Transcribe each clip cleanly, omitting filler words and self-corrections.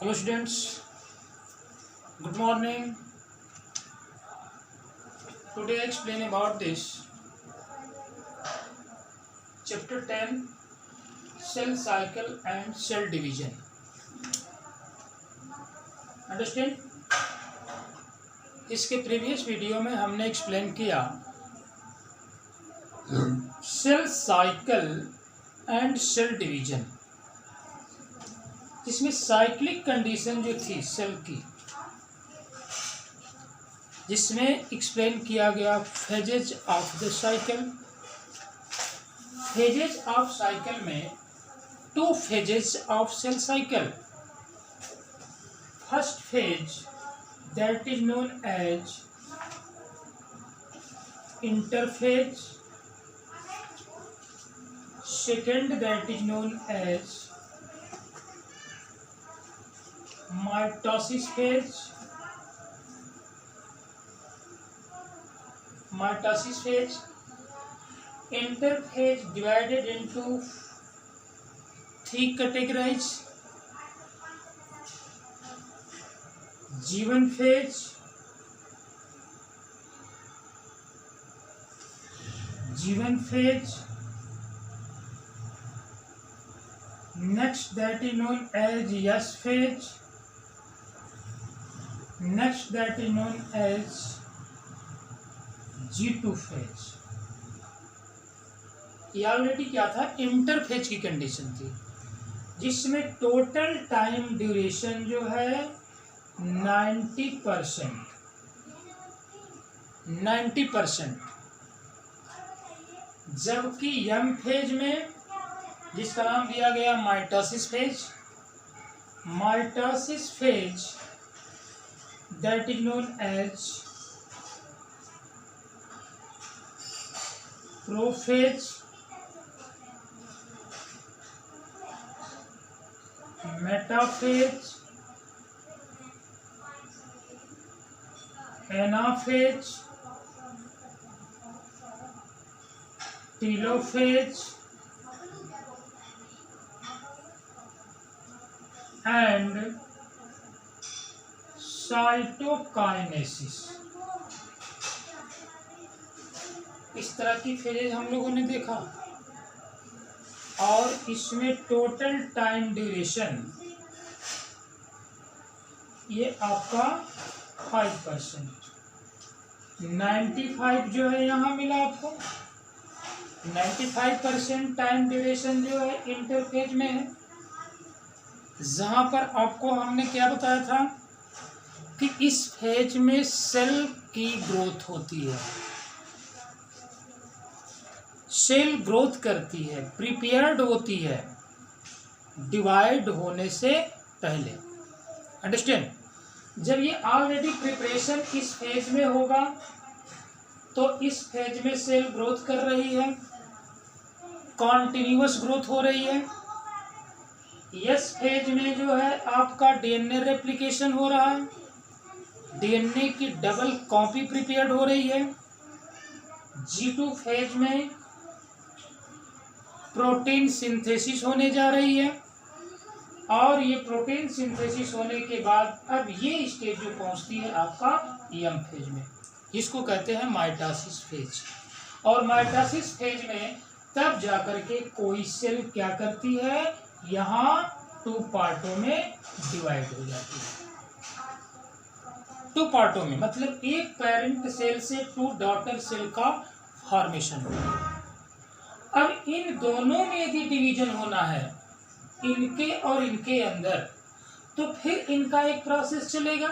Hello students, good morning. Today I explain about this chapter 10 cell cycle and cell division. Understand? इसके previous video में हमने explain किया cell cycle and cell division, जिसमें cyclic condition जो थी cell की, जिसमें एक्सप्लेन किया गया phases of the cycle. Phases of cycle में two phases of cell cycle. First phase that is known as interphase, second that is known as mitosis phase. Interphase divided into three categories: G1 phase, next that is known as S phase, next that is known as G2 phase। ये already क्या था, interphase की condition थी, जिसमें total time duration जो है 90%, जबकि यम phase में, जिसका नाम दिया गया mitosis phase that is known as prophase, metaphase, anaphase, telophase and cytokinesis. इस तरह की फेजेज हम लोगों ने देखा, और इसमें टोटल टाइम ड्यूरेशन ये आपका 5%, 95 जो है यहाँ मिला आपको। 95% टाइम ड्यूरेशन जो है इंटरफेज में है, जहाँ पर आपको हमने क्या बताया था कि इस फेज में सेल की ग्रोथ होती है, सेल ग्रोथ करती है, प्रिपेयर्ड होती है डिवाइड होने से पहले। अंडरस्टैंड? जब ये ऑलरेडी प्रिपरेशन इस फेज में होगा, तो इस फेज में सेल ग्रोथ कर रही है, कॉन्टिन्यूअस ग्रोथ हो रही है। इस फेज में जो है आपका डीएनए रेप्लिकेशन हो रहा है, डीएनए की डबल कॉपी प्रिपेयर्ड हो रही है। G2 फेज में प्रोटीन सिंथेसिस होने जा रही है, और ये प्रोटीन सिंथेसिस होने के बाद अब ये स्टेज जो पहुंचती है आपका यम फेज में, जिसको कहते हैं माइटोसिस फेज। और माइटोसिस फेज में तब जाकर के कोई सेल क्या करती है, यहाँ 2 पार्टों में डिवाइड हो जाती है। 2 पार्टों में मतलब एक पेरेंट सेल से 2 डॉटर सेल का फॉर्मेशन होगा। अब इन दोनों में यदि डिवीजन होना है, इनके और इनके अंदर, तो फिर इनका एक प्रोसेस चलेगा,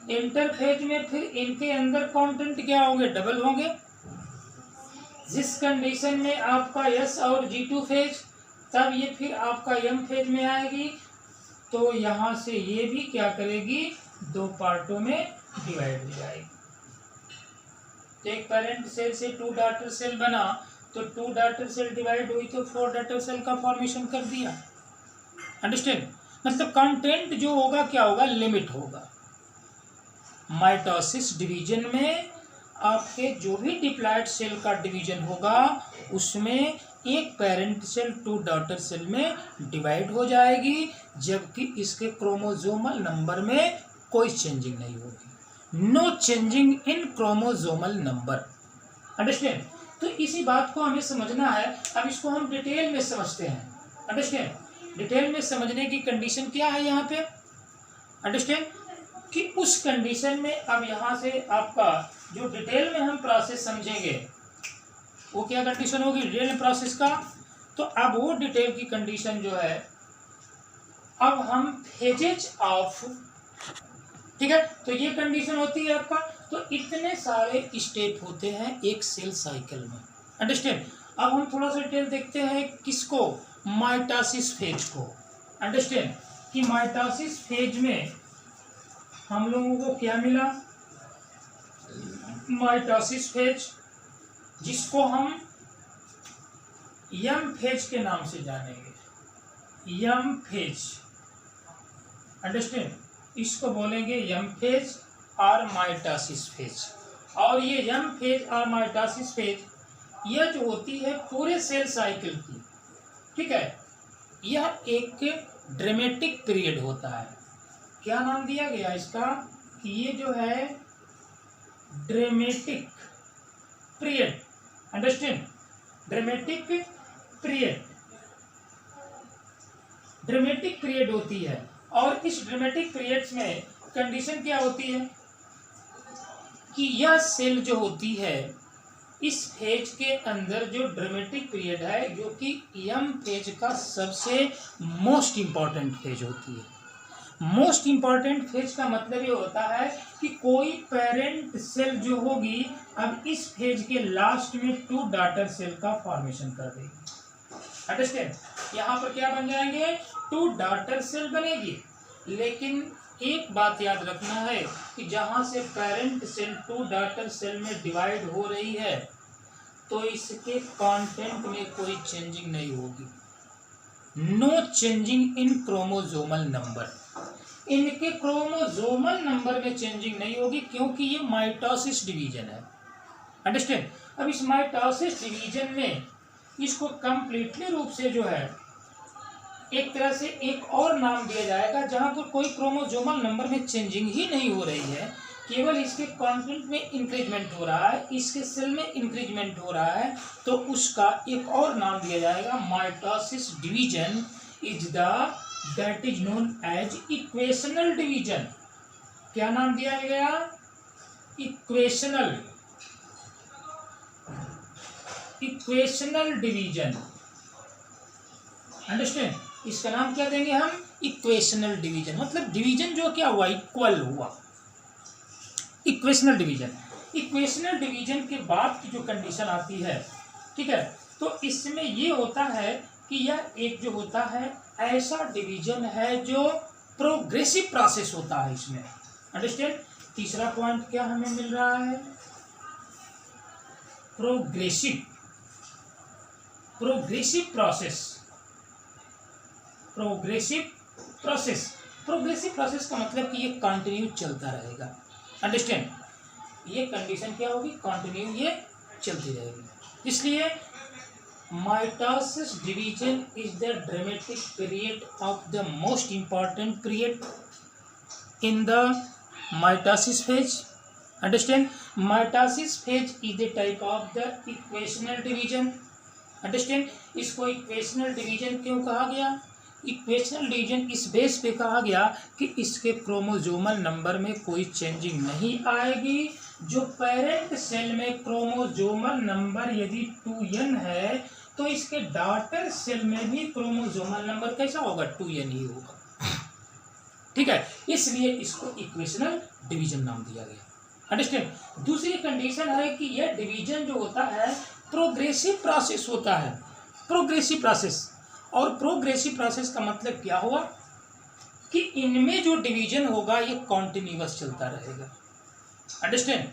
इंटरफेज में फिर इनके अंदर कंटेंट क्या होंगे, डबल होंगे। जिस कंडीशन में आपका S और G2 फेज, तब ये फिर आपका M फेज में आएगी, तो यहाँ से ये भी क्या करेगी, 2 पार्टों में डिवाइड हो जाएगी। तो एक पेरेंट सेल से 2 डॉटर सेल बना, तो 2 डॉटर सेल डिवाइड हुई तो 4 डॉटर सेल का फॉर्मेशन कर दिया। अंडरस्टैंड? मतलब कंटेंट जो होगा क्या होगा, लिमिट होगा। माइटोसिस डिवीजन में आपके जो भी डिप्लॉयड सेल का डिवीजन होगा, उसमें एक पेरेंट सेल 2 डॉटर सेल में डिवाइड हो जाएगी, जबकि इसके क्रोमोसोमल नंबर में कोई चेंजिंग नहीं होगी। No changing in chromosomal number. Understand? तो इसी बात को हमें समझना है। अब इसको हम डिटेल में समझते हैं। अंडरस्टैंड? डिटेल में समझने की कंडीशन क्या है यहाँ पे? अंडरस्टैंड? कि उस कंडीशन में अब यहाँ से आपका जो डिटेल में हम प्रोसेस समझेंगे वो क्या कंडीशन होगी डिटेल प्रोसेस का। तो अब वो डिटेल की कंडीशन जो है, अब हम फेजेज ऑफ, ठीक है, तो ये कंडीशन होती है आपका। तो इतने सारे स्टेप होते हैं एक सेल साइकिल में। अंडरस्टैंड? अब हम थोड़ा सा डिटेल देखते हैं किसको, माइटोसिस फेज को। अंडरस्टैंड? कि माइटोसिस फेज में हम लोगों को क्या मिला, माइटोसिस फेज, जिसको हम यम फेज के नाम से जानेंगे। यम फेज। अंडरस्टैंड? इसको बोलेंगे यम फेज और माइटोसिस फेज। और ये यम फेज और माइटोसिस फेज यह जो होती है पूरे सेल साइकिल की, ठीक है, यह एक ड्रामेटिक पीरियड होता है। क्या नाम दिया गया इसका कि ये जो है dramatic period. Understand? Dramatic period, dramatic period होती है। और इस ड्रामेटिक पीरियड्स में कंडीशन क्या होती है कि यह सेल जो होती है इस फेज के अंदर जो ड्रामेटिक पीरियड है, जो कि यम फेज का सबसे मोस्ट इम्पॉर्टेंट फेज होती है। मोस्ट इम्पॉर्टेंट फेज का मतलब ये होता है कि कोई पेरेंट सेल जो होगी अब इस फेज के लास्ट में 2 डॉटर सेल का फॉर्मेशन कर देगी। अंडरस्टैंड? यहाँ पर क्या बन जाएंगे, 2 डॉटर सेल बनेगी। लेकिन एक बात याद रखना है कि जहाँ से पेरेंट सेल 2 डॉटर सेल में डिवाइड हो रही है तो इसके कंटेंट में कोई चेंजिंग नहीं होगी। No changing in chromosomal number. इनके क्रोमोसोमल नंबर में चेंजिंग नहीं होगी क्योंकि ये माइटोसिस डिवीजन है। अंडरस्टैंड? अब इस माइटोसिस डिवीजन में इसको कंप्लीटली रूप से जो है एक तरह से एक और नाम दिया जाएगा जहां पर कोई क्रोमोसोमल नंबर में चेंजिंग ही नहीं हो रही है, केवल इसके कंटेंट में इंक्रीजमेंट हो रहा है, इसके सेल में इंक्रीजमेंट हो रहा है, तो उसका एक और नाम दिया जाएगा mitosis division is the that is known as equational division. क्या नाम दिया गया, इक्वेशनल, इक्वेशनल डिवीजन। अंडरस्टैंड? इसका नाम क्या देंगे हम, इक्वेशनल डिवीजन, मतलब डिवीजन जो क्या हुआ, इक्वल हुआ, इक्वेशनल डिवीजन। इक्वेशनल डिवीजन के बाद की जो कंडीशन आती है, ठीक है, तो इसमें ये होता है कि यह एक जो होता है ऐसा डिवीजन है जो प्रोग्रेसिव प्रोसेस होता है इसमें। अंडरस्टैंड? तीसरा पॉइंट क्या हमें मिल रहा है, progressive, progressive process, progressive process. Progressive process का मतलब कि ये कंटिन्यू चलता रहेगा। अंडरस्टैंड? ये कंडीशन क्या होगी, कंटिन्यू ये चलती रहेगी। इसलिए mitosis division is the dramatic period of the most important period in the mitosis phase. Understand? Mitosis phase is the type of the equational division. Understand? इसको इक्वेशनल डिवीजन क्यों कहा गया, इक्वेशनल डिवीजन इस base पे कहा गया कि इसके क्रोमोसोमल नंबर में कोई चेंजिंग नहीं आएगी। जो पेरेंट सेल में क्रोमोसोमल नंबर यदि 2n है तो इसके डॉटर सेल में भी क्रोमोसोमल नंबर कैसा होगा, 2n ही होगा। ठीक है, इसलिए इसको इक्वेशनल डिवीजन नाम दिया गया। अंडरस्टैंड? दूसरी कंडीशन है कि यह डिवीजन जो होता है प्रोग्रेसिव प्रोसेस होता है, प्रोग्रेसिव प्रोसेस। और प्रोग्रेसिव प्रोसेस का मतलब क्या हुआ कि इनमें जो डिवीजन होगा ये कॉन्टिन्यूअस चलता रहेगा। अंडरस्टैंड?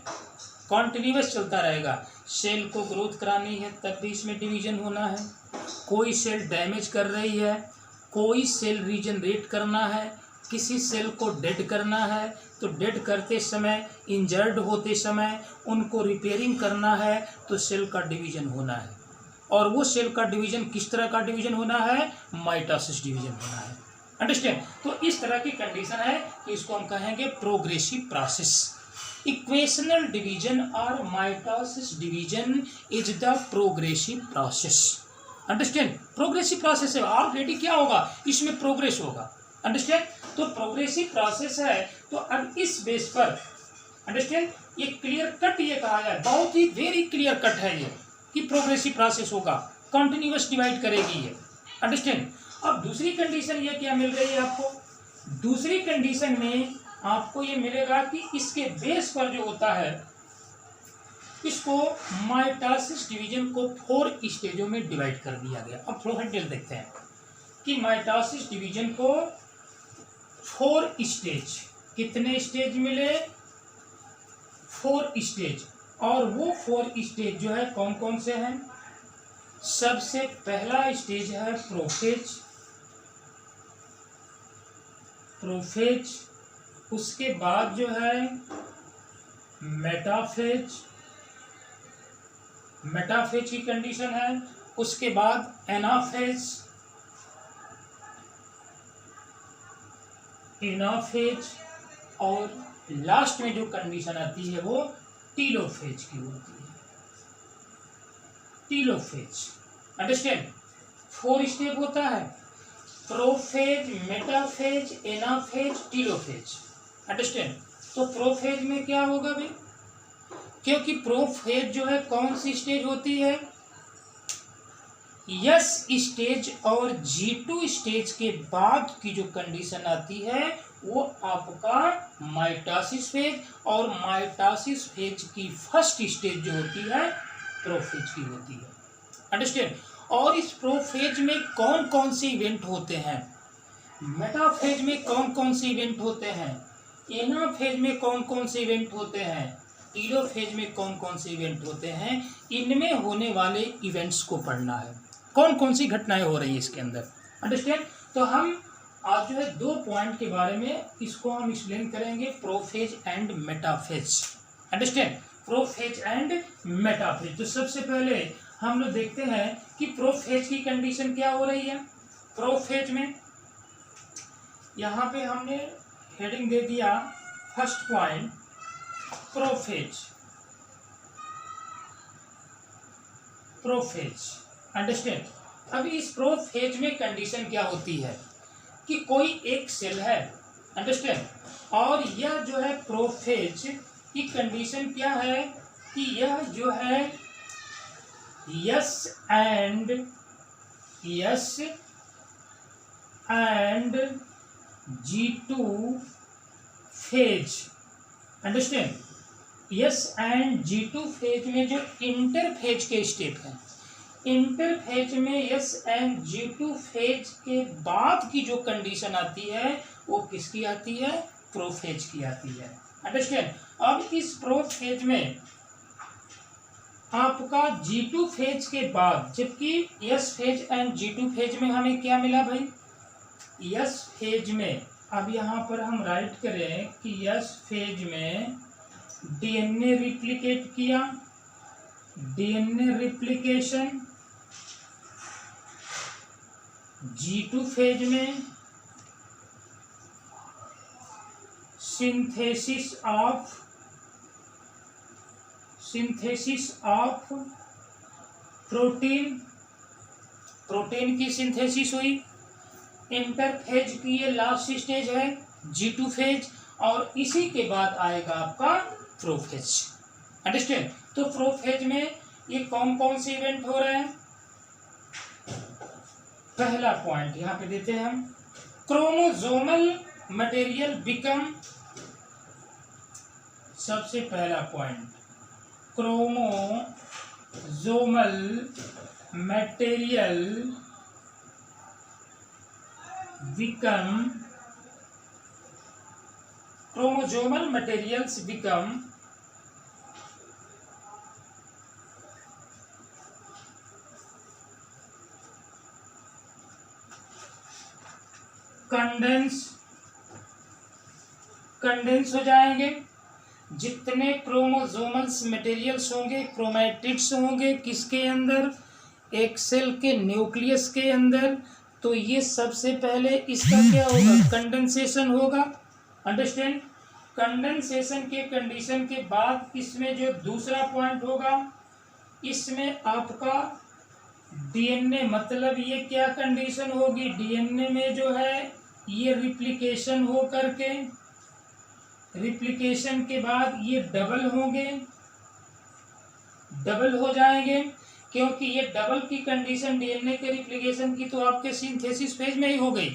कॉन्टिन्यूअस चलता रहेगा। सेल को ग्रोथ करानी है तब भी इसमें डिवीजन होना है, कोई सेल डैमेज कर रही है, कोई सेल रीजनरेट करना है, किसी सेल को डेड करना है तो डेड करते समय, इंजर्ड होते समय उनको रिपेयरिंग करना है तो सेल का डिवीजन होना है। और वो सेल का डिवीजन किस तरह का डिवीजन होना है, माइटोसिस डिवीजन होना है। अंडरस्टैंड। तो इस तरह की कंडीशन है कि इसको हम कहेंगे प्रोग्रेसिव प्रोसेस। इक्वेशनल डिवीजन और mitosis division is the progressive process. Understand. Progressive process है, ऑलरेडी क्या होगा, इसमें प्रोग्रेस होगा। अंडरस्टैंड। तो प्रोग्रेसिव प्रोसेस है। तो अब इस बेस पर अंडरस्टैंड, ये क्लियर कट ये कहा जाए, बहुत ही वेरी क्लियर कट है ये कि प्रोग्रेसिव प्रोसेस होगा, कंटिन्यूअस डिवाइड करेगी ये। अंडरस्टैंड। अब दूसरी कंडीशन ये क्या मिल रही है आपको, दूसरी कंडीशन में आपको ये मिलेगा कि इसके बेस पर जो होता है इसको माइटोसिस डिवीजन को 4 स्टेजों में डिवाइड कर दिया गया। अब थोड़ा डिटेल देखते हैं कि माइटोसिस डिवीजन को 4 स्टेज, कितने स्टेज मिले, 4 स्टेज। और वो 4 स्टेज जो है कौन कौन से हैं, सबसे पहला स्टेज है प्रोफेज, प्रोफेज। उसके बाद जो है मेटाफेज, मेटाफेज की कंडीशन है। उसके बाद एनाफेज, एनाफेज, और लास्ट में जो कंडीशन आती है वो टीलोफेज की होती है, टीलोफेज। अंडरस्टैंड। 4 स्टेप होता है, prophase, metaphase, anaphase, telophase. Understand. तो प्रोफेज में क्या होगा भाई, क्योंकि प्रोफेज जो है कौन सी स्टेज होती है, यस स्टेज और G2 स्टेज के बाद की जो कंडीशन आती है वो आपका माइटोसिस फेज, और माइटोसिस फेज की फर्स्ट स्टेज जो होती है प्रोफेज की होती है। अंडरस्टैंड। और इस प्रोफेज में कौन कौन से इवेंट होते हैं, मेटाफेज में कौन कौन से इवेंट होते हैं, एनाफेज में कौन कौन से इवेंट होते हैं, टीलोफेज में कौन कौन से इवेंट होते हैं, इनमें होने वाले इवेंट्स को पढ़ना है, कौन कौन सी घटनाएं हो रही है इसके अंदर। अंडरस्टैंड। तो हम आज जो है 2 पॉइंट के बारे में इसको हम एक्सप्लेन करेंगे, prophase and metaphase. Understand. Prophase and metaphase. तो सबसे पहले हम लोग देखते हैं कि प्रोफेज की कंडीशन क्या हो रही है। प्रोफेज में यहाँ पे हमने हेडिंग दे दिया first point prophase, prophase. Understand. अब इस प्रोफेज में कंडीशन क्या होती है कि कोई एक सेल है, अंडरस्टैंड, और यह जो है प्रोफेज की कंडीशन क्या है कि यह जो है yes and G2 phase. Understand. Yes and G2 phase में जो इंटरफेज के स्टेप हैं, इंटरफेज में यस एंड G2 फेज के बाद की जो कंडीशन आती है वो किसकी आती है, प्रोफेज की आती है। अंडरस्टैंड। अब इस प्रोफेज में आपका G2 फेज के बाद, जबकि yes phase and G2 phase में हमें क्या मिला भाई, यस फेज में, अब यहाँ पर हम राइट करें कि यस फेज में डीएनए रिप्लिकेट किया, डीएनए रिप्लिकेशन। G2 फेज में सिंथेसिस ऑफ प्रोटीन, प्रोटीन की सिंथेसिस हुई। इंटरफेज की ये लास्ट स्टेज है G2 फेज, और इसी के बाद आएगा आपका प्रोफेज। अंडरस्टैंड। तो प्रोफेज में ये कौन कौन से इवेंट हो रहे हैं, पहला पॉइंट यहाँ पे देते हैं हम, क्रोमोसोमल मटेरियल बिकम, सबसे पहला point chromosomal material become, chromosomal materials become condense हो जाएंगे। जितने क्रोमोसोमल्स मटेरियल्स होंगे, क्रोमैटिड्स होंगे किसके अंदर, एक सेल के न्यूक्लियस के अंदर, तो ये सबसे पहले इसका क्या होगा, कंडेंसेशन होगा। अंडरस्टैंड। कंडेंसेशन के कंडीशन के बाद इसमें जो दूसरा पॉइंट होगा, इसमें आपका डीएनए, मतलब ये क्या कंडीशन होगी, डीएनए में जो है ये रिप्लिकेशन हो करके, रिप्लिकेशन के बाद ये डबल होंगे, डबल हो जाएंगे, क्योंकि ये डबल की कंडीशन डीएनए के रिप्लिकेशन की तो आपके सिंथेसिस फेज में ही हो गई,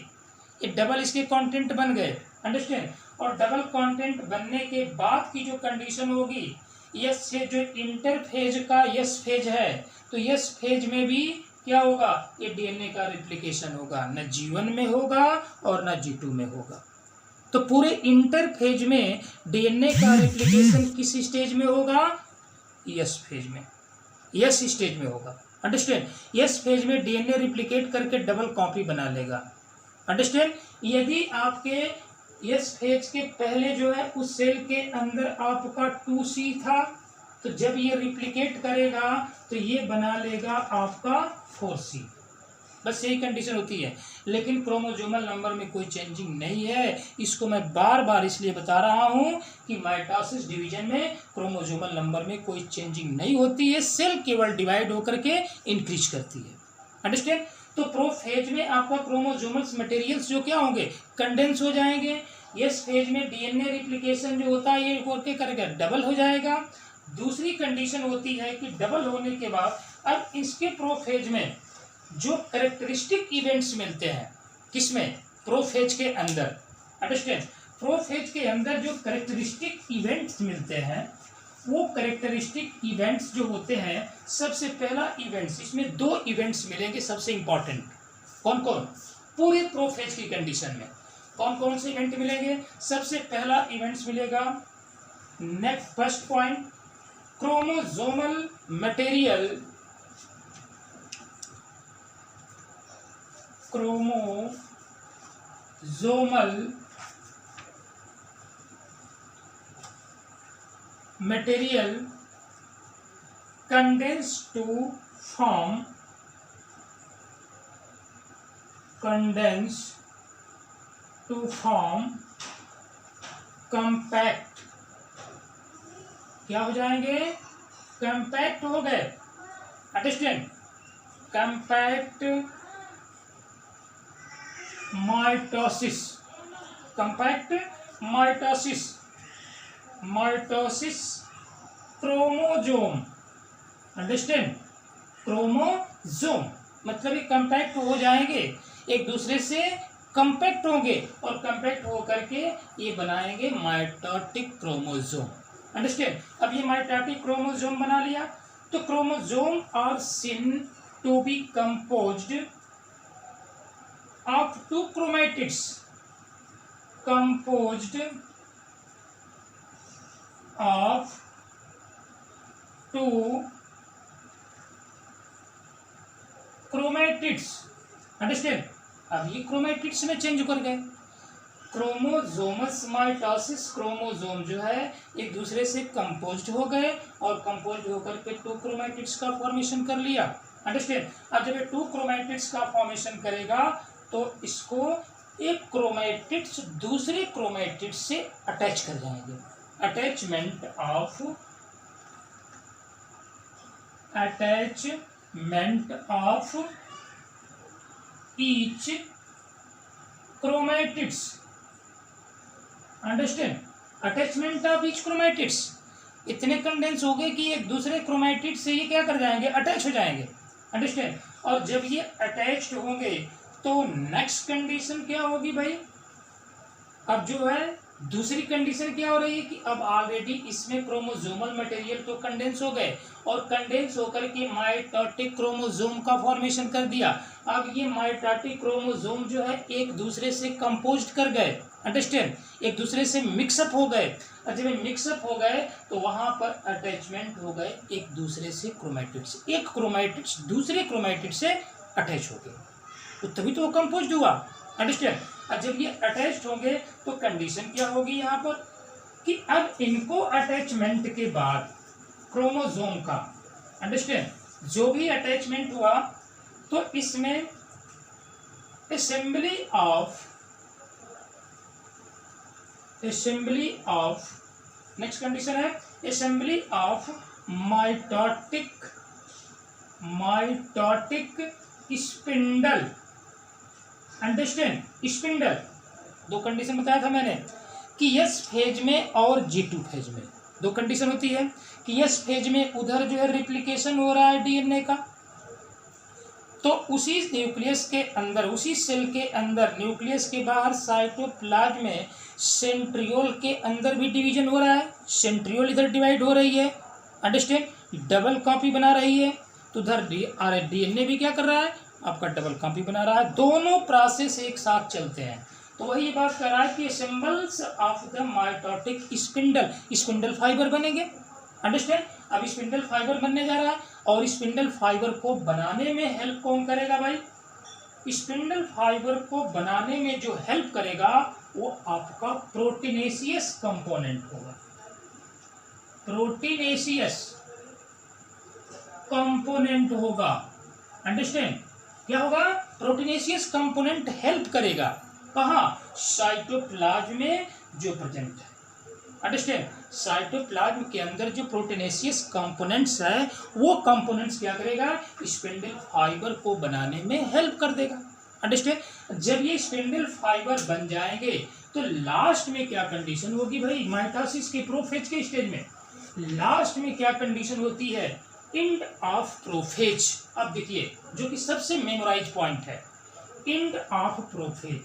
ये डबल इसके कंटेंट बन गए। अंडरस्टैंड। और डबल कंटेंट बनने के बाद की जो कंडीशन होगी, यस से जो इंटरफेज का यस फेज है, तो यस फेज में भी क्या होगा, ये डीएनए का रिप्लिकेशन होगा, न G1 में होगा और न G2 में होगा। तो पूरे इंटरफेज में डीएनए का रिप्लिकेशन किस स्टेज में होगा, यस फेज में, यस स्टेज में होगा। अंडरस्टैंड। यस फेज में डीएनए रिप्लिकेट करके डबल कॉपी बना लेगा। अंडरस्टैंड। यदि आपके यस फेज के पहले जो है उस सेल के अंदर आपका 2C था, तो जब ये रिप्लिकेट करेगा तो ये बना लेगा आपका 4C। बस यही कंडीशन होती है। लेकिन क्रोमोसोमल नंबर में कोई चेंजिंग नहीं है। इसको मैं बार बार इसलिए बता रहा हूं कि माइटोसिस डिवीजन में क्रोमोसोमल नंबर में कोई चेंजिंग नहीं होती है, सेल केवल डिवाइड होकर के इंक्रीज करती है। अंडरस्टैंड। तो प्रोफेज में आपका क्रोमोसोमल मटेरियल्स जो क्या होंगे, कंडेंस हो जाएंगे। यस फेज में डीएनए रिप्लिकेशन जो होता है ये होके करेगा डबल हो जाएगा। दूसरी कंडीशन होती है कि डबल होने के बाद अब इसके प्रोफेज में जो कैरेक्टरिस्टिक इवेंट्स मिलते हैं, किसमें, प्रोफेज के अंदर। अंडरस्टैंड। प्रोफेज के अंदर जो कैरेक्टरिस्टिक इवेंट्स मिलते हैं, वो कैरेक्टरिस्टिक इवेंट्स जो होते हैं, सबसे पहला इवेंट्स, इसमें 2 इवेंट्स मिलेंगे सबसे इंपॉर्टेंट। कौन कौन, पूरे प्रोफेज की कंडीशन में कौन कौन से इवेंट मिलेंगे। सबसे पहला इवेंट्स मिलेगा, next first point, chromosomal material, chromosomal material condense to form, condense to form compact, क्या हो जाएंगे, कंपैक्ट हो गए। Understand. Compact mitosis, compact mitosis, mitosis chromosome. Understand. Chromosome मतलब ये कंपैक्ट हो जाएंगे, एक दूसरे से कंपैक्ट होंगे और कंपैक्ट हो करके ये बनाएंगे माइटोटिक क्रोमोसोम। अंडरस्टैंड। अब ये माइटोटिक क्रोमोसोम बना लिया, तो chromosome are seen to be composed of 2 chromatids, composed of 2 chromatids। अंडरस्टैंड। अब ये क्रोमैटिड्स में चेंज कर गए। क्रोमोसोमस माइटोसिस, क्रोमोसोम जो है एक दूसरे से कंपोज्ड हो गए और कंपोज्ड होकर के 2 क्रोमैटिड्स का फॉर्मेशन कर लिया। अंडरस्टैंड। अब जब ये 2 क्रोमैटिड्स का फॉर्मेशन करेगा तो इसको एक क्रोमैटिड्स दूसरे क्रोमैटिड्स से अटैच कर जाएंगे। Attachment of each chromatids. Understand. Attachment of each chromatids, इतने कंडेंस हो गए कि एक दूसरे क्रोमैटिड से ये क्या कर जाएंगे, अटैच हो जाएंगे। अंडरस्टैंड। और जब ये अटैच्ड होंगे तो नेक्स्ट कंडीशन क्या होगी भाई, अब जो है दूसरी कंडीशन क्या हो रही है कि अब ऑलरेडी इसमें क्रोमोसोमल मटेरियल तो कंडेंस हो गए और कंडेंस होकर के माइटोटिक क्रोमोसोम का फॉर्मेशन कर दिया। अब ये माइटोटिक क्रोमोसोम जो है एक दूसरे से कंपोज्ड कर गए। अंडरस्टैंड। एक दूसरे से मिक्सअप हो गए, और जब मिक्सअप हो गए तो वहां पर अटैचमेंट हो गए एक दूसरे से क्रोमैटिड्स, एक क्रोमैटिड्स दूसरे क्रोमैटिड से अटैच हो गए, तो तभी तो वो कंपोज्ड हुआ। अंडरस्टैंड। और जब ये अटैच्ड होंगे तो कंडीशन क्या होगी यहाँ पर कि अब इनको अटैचमेंट के बाद क्रोमोसोम का, अंडरस्टैंड, जो भी अटैचमेंट हुआ तो इसमें असेंबली ऑफ नेक्स्ट कंडीशन है assembly of mitotic spindle. Understand, spindle दो कंडीशन बताया था मैंने कि यस फेज में और G2 फेज में दो कंडीशन होती है कि यस फेज में उधर जो है रिप्लिकेशन हो रहा है डीएनए का, तो उसी न्यूक्लियस के अंदर, उसी सेल के अंदर, न्यूक्लियस के बाहर साइटोप्लाज्म में सेंट्रियोल के अंदर भी डिवीजन हो रहा है, सेंट्रियोल इधर डिवाइड हो रही है, अंडरस्टैंड, डबल कॉपी बना रही है, तो उधर डीएनए भी क्या कर रहा है आपका डबल कॉपी बना रहा है, दोनों प्रोसेस एक साथ चलते हैं। तो वही बात कर रहा है कि symbols of the mitotic spindle fibre बनेंगे, अंडरस्टैंड। अब स्पिंडल फाइबर बनने जा रहा है और स्पिंडल फाइबर को बनाने में हेल्प कौन करेगा भाई? स्पिंडल फाइबर को बनाने में जो हेल्प करेगा वो आपका प्रोटीनेशियस कंपोनेंट होगा, प्रोटीनेशियस कंपोनेंट होगा, अंडरस्टैंड। क्या होगा? प्रोटीनेशियस कंपोनेंट हेल्प करेगा कहाँ? साइटोप्लाज्म में जो प्रेजेंट है, अंडरस्टैंड। साइटोप्लाज्म के अंदर जो प्रोटीनेशियस कंपोनेंट्स है वो कंपोनेंट्स क्या करेगा? स्पिंडल फाइबर को बनाने में हेल्प कर देगा, अंडरस्टैंड। जब ये स्पिंडल फाइबर बन जाएंगे तो लास्ट में क्या कंडीशन होगी भाई? माइटोसिस के प्रोफेज के स्टेज में लास्ट में क्या कंडीशन होती है? End of prophase. अब देखिए जो कि सबसे मेमोराइज पॉइंट है, end of prophase,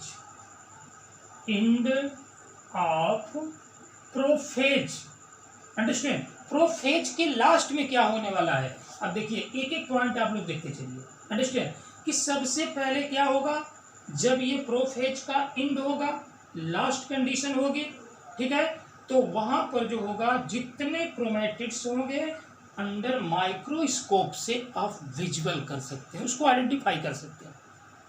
end of prophase, understand. Prophase के लास्ट में क्या होने वाला है? अब देखिए एक एक पॉइंट आप लोग देखते चलिए, अंडरस्टैंड, कि सबसे पहले क्या होगा? जब ये प्रोफेज का एंड होगा, लास्ट कंडीशन होगी, ठीक है, तो वहां पर जो होगा जितने क्रोमैटिड्स होंगे अंडर माइक्रोस्कोप से आप विजुअल कर सकते हैं, उसको आइडेंटिफाई कर सकते हैं,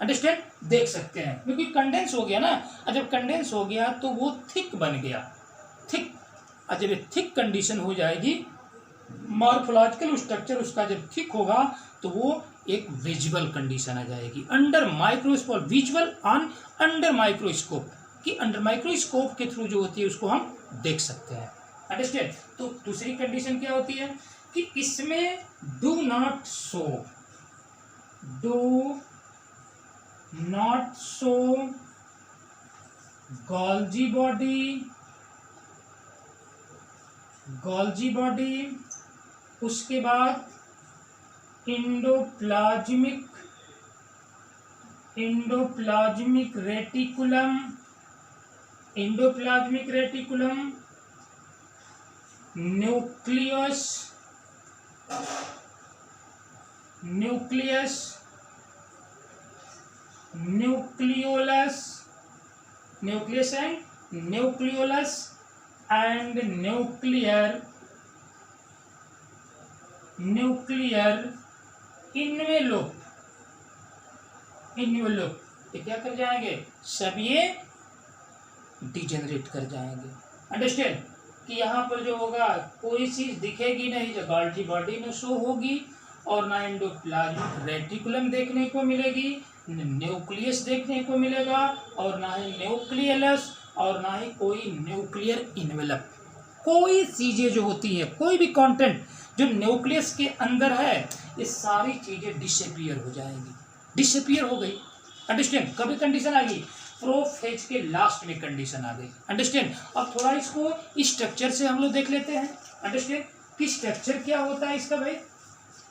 अंडरस्टैंड, देख सकते हैं, क्योंकि कंडेंस हो गया ना। और जब कंडेंस हो गया तो वो थिक बन गया, थिक। और जब थिक कंडीशन हो जाएगी, मॉर्फोलॉजिकल स्ट्रक्चर उसका जब थिक होगा तो वो एक विजुअल कंडीशन आ जाएगी under microscope, visual on under microscope, कि अंडर माइक्रोस्कोप के थ्रू जो होती है उसको हम देख सकते हैं, अंडरस्टैंड। तो दूसरी कंडीशन क्या होती है कि इसमें do not show Golgi body, उसके बाद endoplasmic reticulum, nucleolus and nuclear envelope. ये क्या कर जाएंगे? सब ये डिजेनरेट कर जाएंगे, अंडरस्टैंड, कि यहाँ पर जो होगा कोई चीज दिखेगी नहीं जो गोल्जी बॉडी में शो होगी, और ना एंडोप्लाज्मिक रेटिकुलम देखने को मिलेगी, न्यूक्लियस देखने को मिलेगा, और ना ही न्यूक्लियस, और ना ही कोई न्यूक्लियर इन्वेलप। कोई चीजें जो होती है, कोई भी कंटेंट जो न्यूक्लियस के अंदर है, ये सारी चीजें डिसअपीयर हो जाएंगी, डिसअपीयर हो गई, अंडरस्टैंड। कभी कंडीशन आ गई? प्रोफेज के लास्ट में कंडीशन आ गई, अंडरस्टैंड। अब थोड़ा इसको स्ट्रक्चर से हम लोग देख लेते हैं, अंडरस्टैंड, कि स्ट्रक्चर क्या होता है इसका भाई।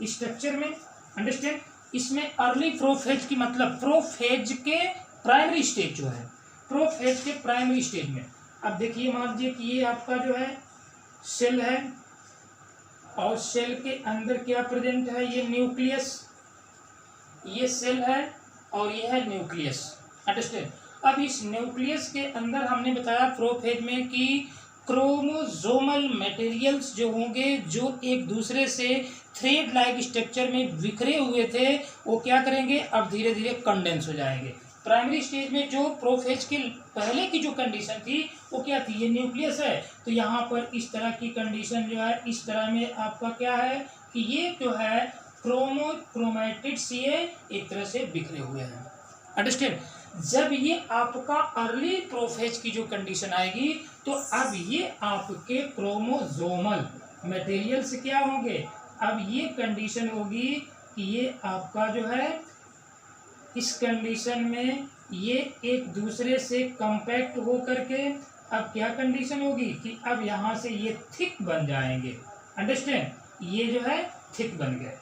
स्ट्रक्चर में अंडरस्टैंड, इसमें अर्ली प्रोफेज की मतलब प्रोफेज के प्राइमरी स्टेज जो है, प्रोफेज के प्राइमरी स्टेज में, अब देखिए मान लीजिए कि ये आपका जो है सेल है, और सेल के अंदर क्या प्रेजेंट है? ये न्यूक्लियस, ये सेल है और ये है न्यूक्लियस, अंडरस्टैंड। अब इस न्यूक्लियस के अंदर हमने बताया प्रोफेज में कि क्रोमोसोमल मटेरियल्स जो होंगे, जो एक दूसरे से थ्रेड लाइक स्ट्रक्चर में बिखरे हुए थे, वो क्या करेंगे? अब धीरे धीरे कंडेंस हो जाएंगे। प्राइमरी स्टेज में जो प्रोफेज के पहले की जो कंडीशन थी वो क्या थी? ये न्यूक्लियस है, तो यहाँ पर इस तरह की कंडीशन जो है, इस तरह में आपका क्या है कि ये जो है क्रोमैटिड्स ये एक तरह से बिखरे हुए हैं। अंडरस्टैंड? जब ये आपका अर्ली प्रोफेज की जो कंडीशन आएगी तो अब ये आपके क्रोमोसोमल मटेरियल से क्या होंगे, अब ये कंडीशन होगी कि ये आपका जो है इस कंडीशन में ये एक दूसरे से कंपैक्ट हो करके अब क्या कंडीशन होगी कि अब यहाँ से ये थिक बन जाएंगे। अंडरस्टैंड? ये जो है थिक बन गए।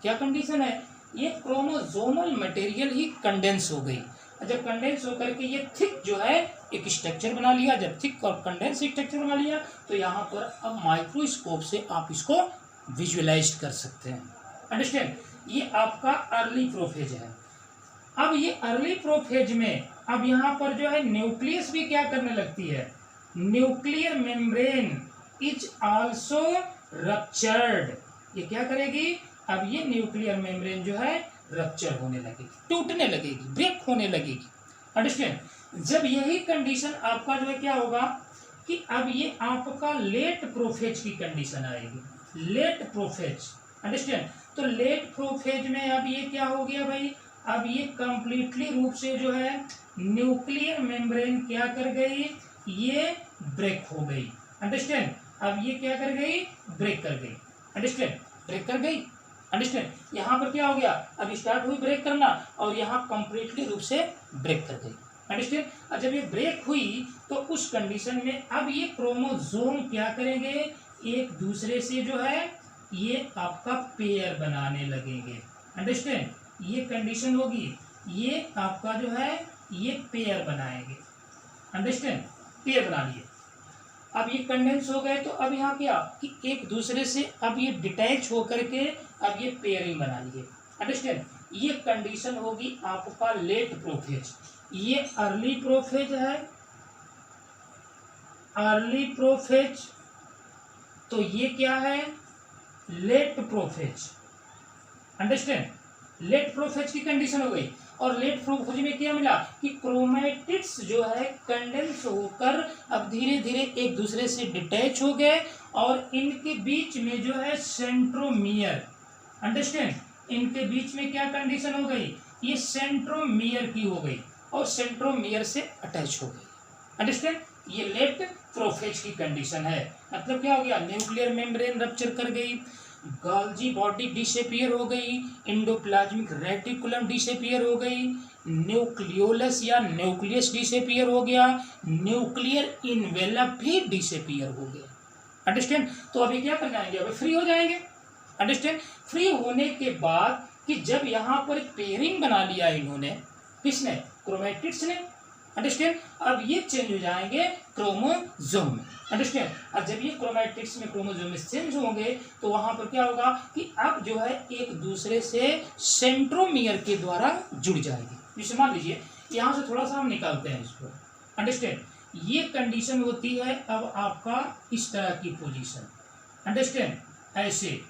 क्या कंडीशन है, ये क्रोमोसोमल मटेरियल ही कंडेंस हो गई। जब कंडेंस होकर के ये थिक जो है एक स्ट्रक्चर बना लिया, जब थिक और कंडेंस स्ट्रक्चर बना लिया तो यहाँ पर अब माइक्रोस्कोप से आप इसको विजुअलाइज कर सकते हैं। अंडरस्टैंड? ये आपका अर्ली प्रोफेज है। अब ये अर्ली प्रोफेज में अब यहाँ पर जो है न्यूक्लियस भी क्या करने लगती है, nuclear membrane is also ruptured. ये क्या करेगी, अब ये न्यूक्लियर मेम्ब्रेन जो है रप्चर होने लगेगी, टूटने लगेगी, ब्रेक होने लगेगी। अंडरस्टैंड? जब यही कंडीशन आपका जो है क्या होगा कि अब ये आपका लेट प्रोफेज की कंडीशन आएगी, लेट प्रोफेज। अंडरस्टैंड? तो लेट प्रोफेज में अब ये क्या हो गया भाई, अब ये कंप्लीटली रूप से जो है न्यूक्लियर मेम्ब्रेन क्या कर गई, ये ब्रेक हो गई। अंडरस्टैंड? अब ये क्या कर गई, ब्रेक कर गई। अंडरस्टैंड? ब्रेक कर गई। अंडरस्टैंड? यहाँ पर क्या हो गया, अब स्टार्ट हुई ब्रेक करना और यहाँ कंप्लीटली रूप से ब्रेक कर गई। अंडरस्टैंड? और जब ये ब्रेक हुई तो उस कंडीशन में अब ये क्रोमोसोम क्या करेंगे, एक दूसरे से जो है ये आपका पेयर बनाने लगेंगे। अंडरस्टैंड? ये कंडीशन होगी, ये आपका जो है ये पेयर बनाएंगे। अंडरस्टैंड? पेयर बना लिए। अब ये कंडेंस हो गए तो अब यहाँ क्या कि एक दूसरे से अब ये डिटैच होकर के अब ये पेयरिंग बना लिए। अंडरस्टैंड? ये कंडीशन होगी आपका लेट प्रोफेज। ये अर्ली प्रोफेज है, अर्ली प्रोफेज, तो ये क्या है, late prophase. Understand? Late prophase की कंडीशन हो गई और लेट प्रोफेज में क्या मिला कि क्रोमैटिड्स जो है कंडेंस होकर अब धीरे धीरे एक दूसरे से डिटैच हो गए और इनके बीच में जो है सेंट्रोमियर। अंडरस्टैंड? इनके बीच में क्या कंडीशन हो गई, ये सेंट्रोमियर की हो गई और सेंट्रोमियर से अटैच हो गई। अंडरस्टैंड? ये लेट प्रोफेज की कंडीशन है। मतलब क्या हो गया, न्यूक्लियर मेम्ब्रेन रप्चर कर गई, गोल्जी बॉडी डिसअपीयर हो गई, एंडोप्लाज्मिक रेटिकुलम डिसअपीयर हो गई, न्यूक्लियोलस या न्यूक्लियस डिसअपीयर हो गया, न्यूक्लियर इन्वेलप भी डिसअपीयर हो गया। अंडरस्टैंड? तो अभी क्या कर जाएंगे, अभी फ्री हो जाएंगे। अंडरस्टैंड? फ्री होने के बाद कि जब यहाँ पर पेयरिंग बना लिया इन्होंने, किसने, क्रोमैटिड्स ने। अंडरस्टैंड? अब ये चेंज हो जाएंगे क्रोमोसोम में। अंडरस्टैंड? और जब ये क्रोमैटिड्स में क्रोमोसोम में चेंज होंगे तो वहां पर क्या होगा कि अब जो है एक दूसरे से सेंट्रोमियर के द्वारा जुड़ जाएगी। जैसे मान लीजिए यहाँ से थोड़ा सा हम निकालते हैं इसको। अंडरस्टैंड? ये कंडीशन होती है अब आपका इस तरह की पोजीशन। अंडरस्टैंड? ऐसे,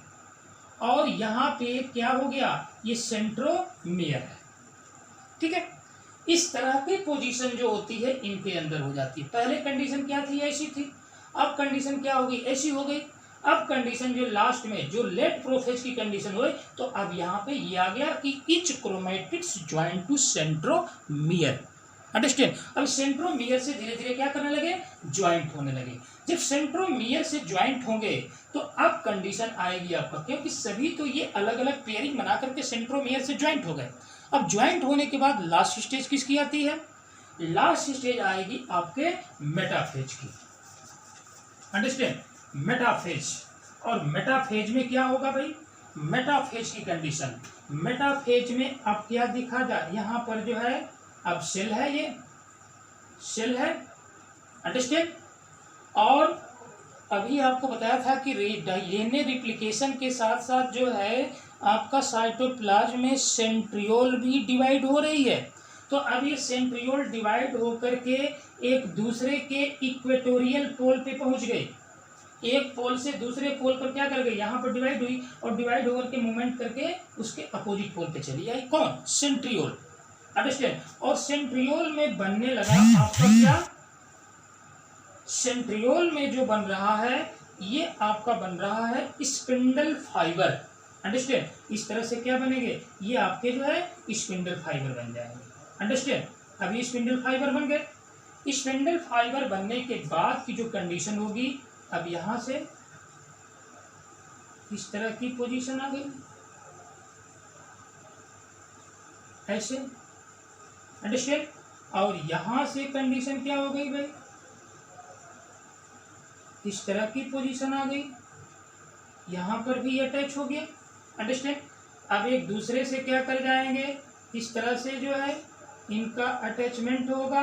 और यहाँ पे क्या हो गया, ये सेंट्रोमियर है। ठीक है? इस तरह की पोजीशन जो होती है इनके अंदर हो जाती है। पहले कंडीशन क्या थी, ऐसी थी, अब कंडीशन क्या हो गई, ऐसी हो गई। अब कंडीशन जो लास्ट में जो लेट प्रोफेज की कंडीशन हुई तो अब यहाँ पे ये आ गया कि each chromatids join to centromere. Understand? अब सेंट्रोमियर से धीरे धीरे क्या करने लगे, ज्वाइंट होने लगे। जब सेंट्रोमियर से ज्वाइंट होंगे तो अब कंडीशन आएगी आपका, क्योंकि सभी तो ये अलग अलग पेयरिंग बना करके सेंट्रोमियर से ज्वाइंट हो गए। अब ज्वाइंट होने के बाद लास्ट स्टेज किसकी आती है, लास्ट स्टेज आएगी आपके मेटाफेज की। अंडरस्टैंड? मेटाफेज। और मेटाफेज में क्या होगा भाई, मेटाफेज की कंडीशन, मेटाफेज में अब क्या दिखा जाए, यहाँ पर जो है अब सेल है, ये सेल है। अंडरस्टैंड? और अभी आपको बताया था कि डीएनए रिप्लिकेशन के साथ साथ जो है आपका साइटोप्लाज्म में सेंट्रियोल भी डिवाइड हो रही है। तो अब ये सेंट्रियोल डिवाइड होकर के एक दूसरे के इक्वेटोरियल पोल पे पहुंच गए। एक पोल से दूसरे पोल पर क्या कर गई, यहाँ पर डिवाइड हुई और डिवाइड होकर के मूवमेंट करके उसके अपोजिट पोल पे चली आई। कौन, सेंट्रियोल। अंडरस्टैंड? और सेंट्रियोल में बनने लगा आपका क्या, सेंट्रियोल में जो बन रहा है ये आपका बन रहा है स्पिंडल फाइबर। अंडरस्टैंड। इस तरह से क्या बनेंगे, ये आपके जो है स्पिंडल फाइबर बन जाएंगे। अंडरस्टैंड। अब ये स्पिंडल फाइबर बन गए। स्पिंडल फाइबर बनने के बाद की जो कंडीशन होगी, अब यहां से इस तरह की पोजीशन आ गई, ऐसे। अंडरस्टैंड। और यहां से कंडीशन क्या हो गई भाई, इस तरह की पोजीशन आ गई, यहां पर भी अटैच हो गया। अंडरस्टैंड। अब एक दूसरे से क्या कर जाएंगे, इस तरह से जो है इनका अटैचमेंट होगा,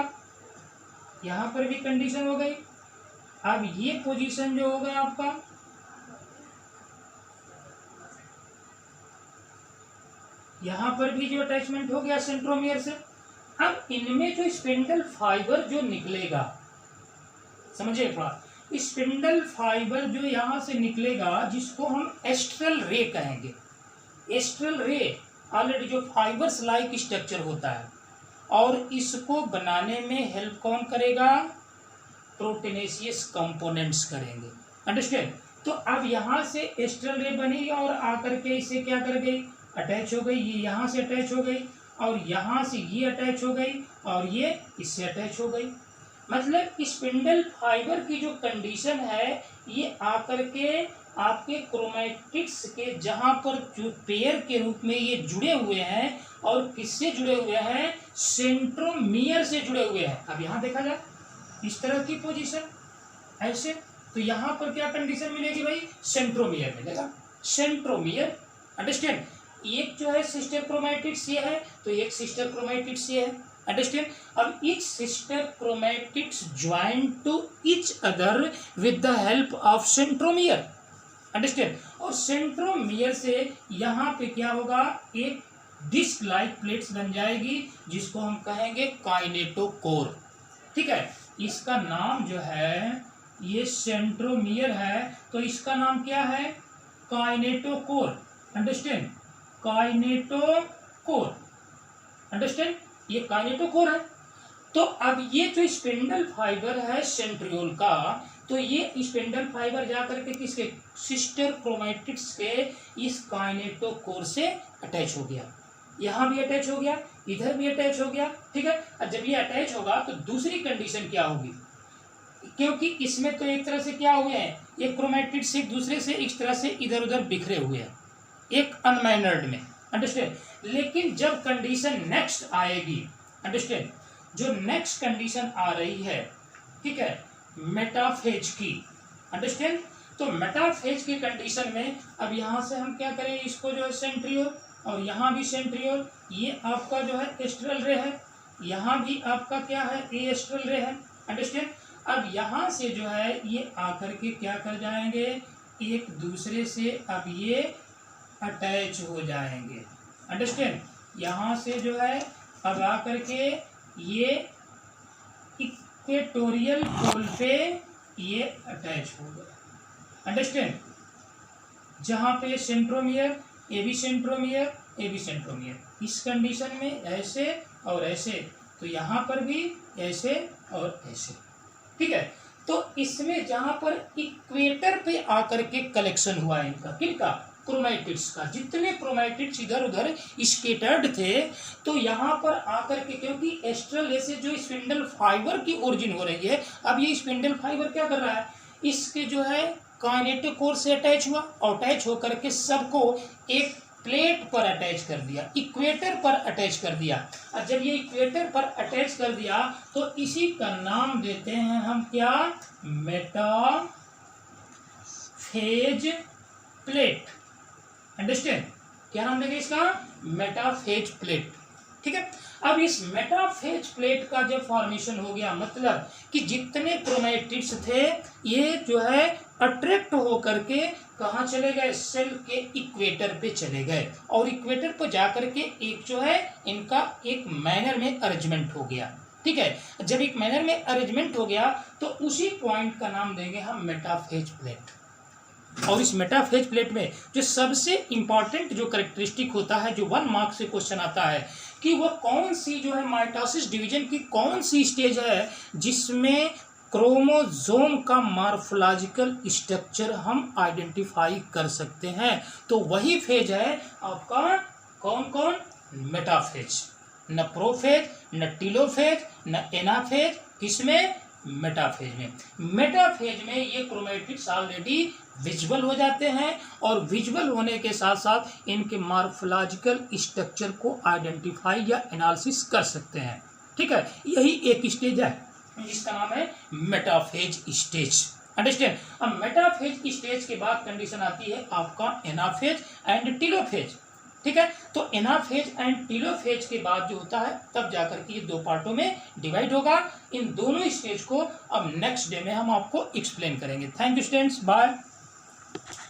यहां पर भी कंडीशन हो गई। अब ये पोजीशन जो होगा आपका, यहां पर भी जो अटैचमेंट हो गया सेंट्रोमियर से। अब इनमें जो स्पिंडल फाइबर जो निकलेगा, समझिए थोड़ा, स्पिंडल फाइबर जो यहां से निकलेगा, जिसको हम एस्ट्रल रे कहेंगे। एस्ट्रल रे ऑलरेडी जो फाइबर्स लाइक स्ट्रक्चर होता है, और इसको बनाने में हेल्प कौन करेगा, प्रोटीनेशियस कंपोनेंट्स करेंगे। अंडरस्टैंड। तो अब यहां से एस्ट्रल रे बनी और आकर के इसे क्या कर गई, अटैच हो गई। ये यहां से अटैच हो गई, और यहां से ये अटैच हो गई, और ये इससे अटैच हो गई। मतलब स्पिंडल फाइबर की जो कंडीशन है, ये आकर के आपके क्रोमैटिड्स के जहां पर जो पेयर के रूप में ये जुड़े हुए हैं, और किससे जुड़े हुए हैं, सेंट्रोमियर से जुड़े हुए हैं। अब यहां देखा जाए इस तरह की पोजीशन ऐसे, तो यहां पर क्या कंडीशन मिलेगी भाई, सेंट्रोमियर मिलेगा। सेंट्रोमियर। अंडरस्टैंड। एक जो है सिस्टर क्रोमैटिड्स ये है, तो एक सिस्टर क्रोमैटिड्स ये है। अंडरस्टैंड। अब each sister chromatids join to each other with the help of centromere। Understand. और सेंट्रोमियर से यहाँ पे क्या होगा, एक डिस्क लाइक प्लेट्स बन जाएगी, जिसको हम कहेंगे काइनेटोकोर। ठीक है। इसका नाम जो है, ये सेंट्रोमियर है, तो इसका नाम क्या है, काइनेटोकोर। अंडरस्टैंड। काइनेटोकोर। अंडरस्टैंड। ये काइनेटोकोर है। तो अब ये जो स्पिंडल फाइबर है सेंट्रियोल का, तो ये स्पिंडल फाइबर जाकर के किसके, सिस्टर क्रोमैटिड्स के इस काइनेटोकोर से अटैच हो गया। यहाँ भी अटैच हो गया, इधर भी अटैच हो गया। ठीक है। और जब ये अटैच होगा तो दूसरी कंडीशन क्या होगी, क्योंकि इसमें तो एक तरह से क्या हुए हैं, ये क्रोमैटिड्स एक दूसरे से इस तरह से इधर उधर बिखरे हुए हैं, एक अनमैनर्ड में। अंडरस्टैंड। लेकिन जब कंडीशन नेक्स्ट आएगी, अंडरस्टैंड, जो नेक्स्ट कंडीशन आ रही है, ठीक है, मेटाफेज की। अंडरस्टैंड। तो मेटाफेज की कंडीशन में अब यहां से हम क्या करें, इसको जो है सेंट्रियोल, और यहाँ भी सेंट्रियोल, ये आपका जो है एस्ट्रल रे है, यहाँ भी आपका क्या है, ए एस्ट्रल रे है। अंडरस्टैंड। अब यहाँ से जो है ये आकर के क्या कर जाएंगे, एक दूसरे से अब ये अटैच हो जाएंगे। अंडरस्टैंड। यहाँ से जो है अब आकर के ये इक्वेटोरियल पोल पे ये अटैच हो गए। अंडरस्टैंड। जहाँ पे centromere, A B centromere, A B centromere, इस कंडीशन में ऐसे और ऐसे, तो यहाँ पर भी ऐसे और ऐसे। ठीक है। तो इसमें जहाँ पर इक्वेटर पे आकर के कलेक्शन हुआ है इनका, किनका, क्रोमैटिड्स का, जितने क्रोमैटिड्स इधर उधर स्केटर्ड थे, तो यहाँ पर आकर के, क्योंकि एस्ट्रल रे से जो स्पिंडल फाइबर की ओरिजिन हो रही है, अब ये स्पिंडल फाइबर क्या कर रहा है, इसके जो है काइनेटोकोर से अटैच हुआ, और अटैच होकर के सबको एक प्लेट पर अटैच कर दिया, इक्वेटर पर अटैच कर दिया। और जब ये इक्वेटर पर अटैच कर दिया, तो इसी का नाम देते हैं हम क्या, मेटाफेज प्लेट। अंडरस्टैंड। क्या नाम देंगे इसका, मेटाफेज प्लेट। ठीक है। अब इस मेटाफेज प्लेट का जब फॉर्मेशन हो गया, मतलब कि जितने क्रोमैटिड्स थे ये जो है अट्रैक्ट हो करके कहाँ चले गए, सेल के इक्वेटर पे चले गए, और इक्वेटर पर जाकर के एक जो है इनका एक मैनर में अरेंजमेंट हो गया। ठीक है। जब एक मैनर में अरेंजमेंट हो गया, तो उसी पॉइंट का नाम देंगे हम मेटाफेज प्लेट। और इस मेटाफेज प्लेट में जो सबसे इंपॉर्टेंट जो कैरेक्टरिस्टिक होता है, जो 1 मार्क से क्वेश्चन आता है, कि वह कौन सी जो है माइटोसिस डिवीजन की कौन सी स्टेज है जिसमें क्रोमोसोम का मॉर्फोलॉजिकल स्ट्रक्चर हम आइडेंटिफाई कर सकते हैं। तो वही फेज है आपका कौन कौन, मेटाफेज, न प्रोफेज, न टीलोफेज, न एनाफेज, किसमें, मेटाफेज में। मेटाफेज में ये क्रोमेटिड्स ऑलरेडी विजुअल हो जाते हैं और विजुअल होने के साथ साथ इनके मॉर्फोलॉजिकल स्ट्रक्चर को आइडेंटिफाई या एनालिसिस कर सकते हैं। ठीक है, यही एक स्टेज है जिसका नाम है मेटाफेज स्टेज। अंडरस्टैंड। अब मेटाफेज स्टेज के बाद कंडीशन आती है आपका एनाफेज एंड टीलोफेज। ठीक है, तो एनाफेज एंड टीलोफेज के बाद जो होता है तब जाकर के ये दो पार्टों में डिवाइड होगा। इन दोनों स्टेज को अब नेक्स्ट डे में हम आपको एक्सप्लेन करेंगे। Thank you students, bye.